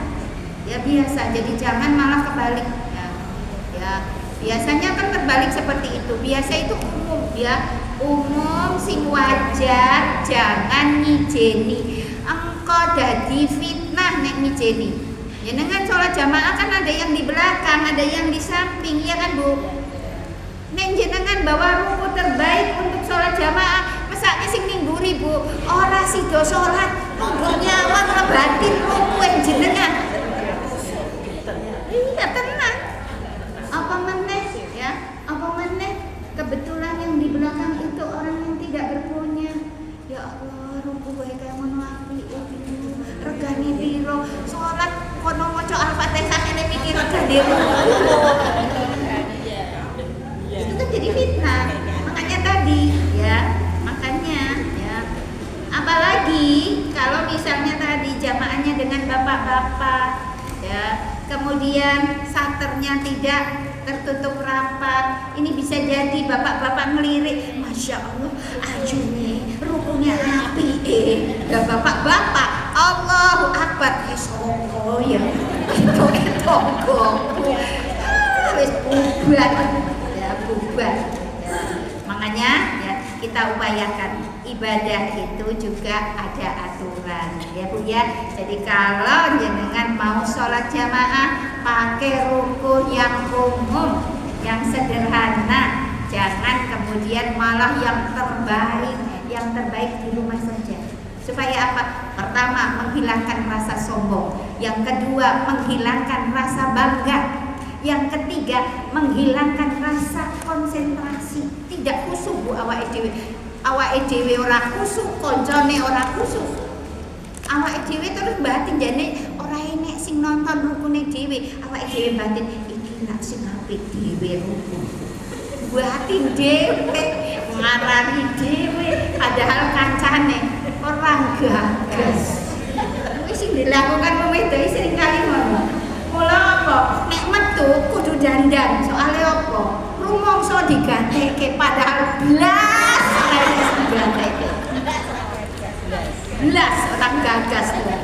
ya biasa. Jadi jangan malah kebalik. Ya biasanya kan terbalik seperti itu. Biasa itu umum ya. Umum sing wajar, jangan ngijeni. Engko dadi fitnah nek ngijeni. Ya dengan sholat jamaah kan ada yang di belakang, ada yang di samping, ya kan bu? Nek jenengan bawa ruku terbaik untuk sholat jamaah, masa sing ningguri bu? Ora sida sholat, nunggu nyawang ngebatin ruku jenengan. Iya tenang. Apa meneh ya? Apa Itu kan jadi fitnah. Makanya tadi ya, makanya ya. Apalagi kalau misalnya tadi jamaahnya dengan bapak-bapak ya, kemudian saternya tidak tertutup rapat, ini bisa jadi bapak-bapak ngelirik, masya Allah, ayu nih, rukunnya api ya bapak-bapak, Allahu Akbar, soko ya, itu wis bubar ya, bubar ya. Makanya ya kita upayakan ibadah itu juga ada aturan ya Bu ya. Jadi kalau jenengan mau sholat jamaah pakai ruku yang umum, yang sederhana, jangan kemudian malah yang terbaik di rumah saja. Supaya apa? Pertama, menghilangkan rasa sombong. Yang kedua, menghilangkan rasa bangga. Yang ketiga, menghilangkan rasa konsentrasi. Tidak khusyuk Bu awake dhewe ora khusyuk, koncone ora khusyuk. Awake dhewe terus batin jane ora enek sing nonton rukune dhewe. Awake dhewe batin iki nak sing apik dhewe rukun. Batin dhewe ngarani dhewe padahal kancane orang gagas. Kuwi sing dilakukan wong wedok sering kali ngono. Mula apa? Nek metu kudu dandan. Soale apa? Rumangsa diganteke padahal blas diganteke. Blas orang gagas tuh.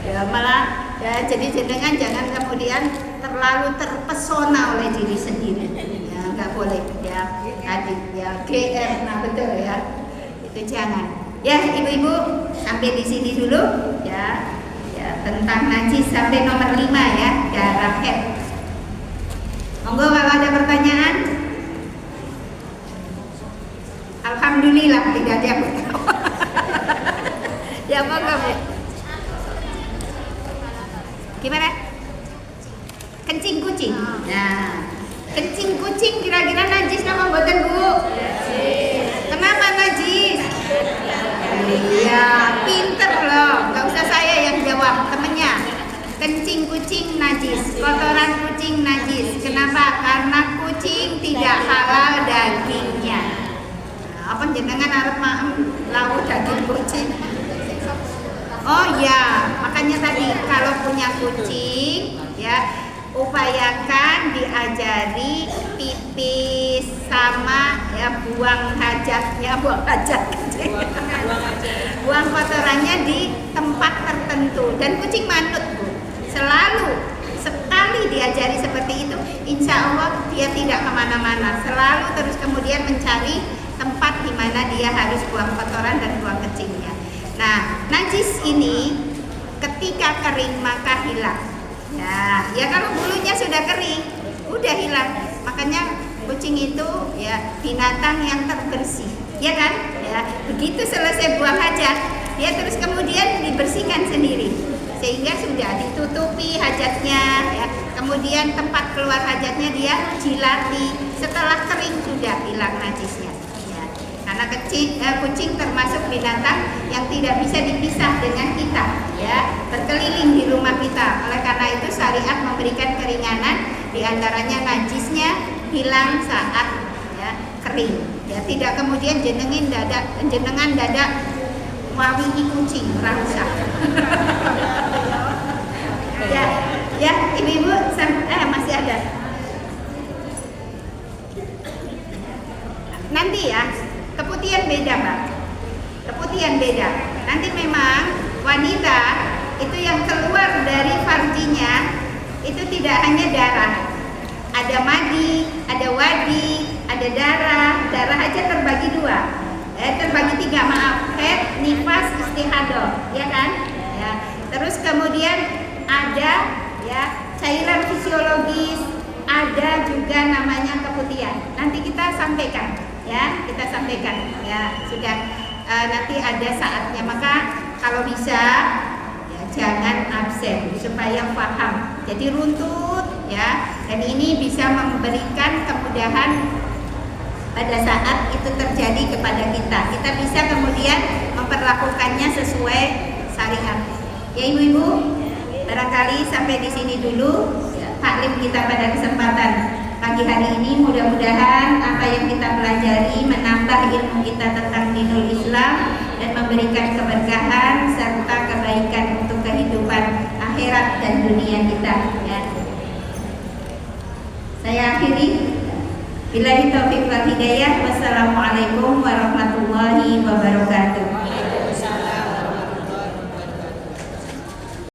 Ya malah ya jadi jenengan jangan kemudian terlalu terpesona oleh diri sendiri. Ya enggak boleh ya. Tadi ya GR nah betul ya. Itu jangan. Ya ibu-ibu sampai di sini dulu ya. Ya tentang najis sampai nomor 5 ya, darah head. Monggo kalau ada pertanyaan. Alhamdulillah tidak ada yang bertanya. Ya monggo Bu. Gimana? Kencing kucing. Nah, kencing kucing kira-kira najis nama mboten Bu? Najis. Kenapa najis? Iya, pinter loh. Gak usah saya yang jawab, temennya. Kencing kucing najis, kotoran kucing najis. Kenapa? Karena kucing tidak halal dagingnya. Nah, apa jenengan arep lauk daging kucing? Oh ya, makanya tadi kalau punya kucing ya upayakan diajari pipis sama ya buang hajatnya, buang kotorannya di tempat tertentu. Dan kucing manut Bu, selalu sekali diajari seperti itu, insya Allah dia tidak kemana-mana, selalu terus kemudian mencari tempat di mana dia harus buang kotoran dan buang kencingnya. Nah, najis ini ketika kering maka hilang. Ya kalau bulunya sudah kering, udah hilang. Makanya kucing itu ya binatang yang terbersih, ya kan? Ya, begitu selesai buang hajat, dia terus kemudian dibersihkan sendiri, sehingga sudah ditutupi hajatnya. Ya. Kemudian tempat keluar hajatnya dia jilati. Setelah kering sudah hilang najisnya. Karena kucing termasuk binatang yang tidak bisa dipisah dengan kita, ya, berkeliling di rumah kita. Oleh karena itu syariat memberikan keringanan, diantaranya najisnya hilang saat ya, kering. Ya, tidak kemudian jenengan dadak wawihi kucing rusak. ya ibu-ibu masih ada. Nanti ya. Keputihan beda Pak, keputihan beda. Nanti memang wanita itu yang keluar dari farjinya itu tidak hanya darah, ada madi, ada wadi, ada darah aja terbagi 2, terbagi 3 maaf, haid, nifas, istihadah, ya kan? Ya. Terus kemudian ada ya cairan fisiologis, ada juga namanya keputihan. Nanti kita sampaikan. Ya, kita sampaikan ya sudah nanti ada saatnya. Maka kalau bisa ya jangan absen supaya paham. Jadi runtut ya, dan ini bisa memberikan kemudahan pada saat itu terjadi kepada kita. Kita bisa kemudian memperlakukannya sesuai syariat. Ya ibu-ibu, barangkali sampai di sini dulu. Ya, taklim kita pada kesempatan pagi hari ini. Mudah-mudahan apa yang kita pelajari menambah ilmu kita tentang dinul Islam dan memberikan keberkahan serta kebaikan untuk kehidupan akhirat dan dunia kita ya. Saya akhiri. Billahi taufiq wal hidayah. Wassalamualaikum warahmatullahi wabarakatuh.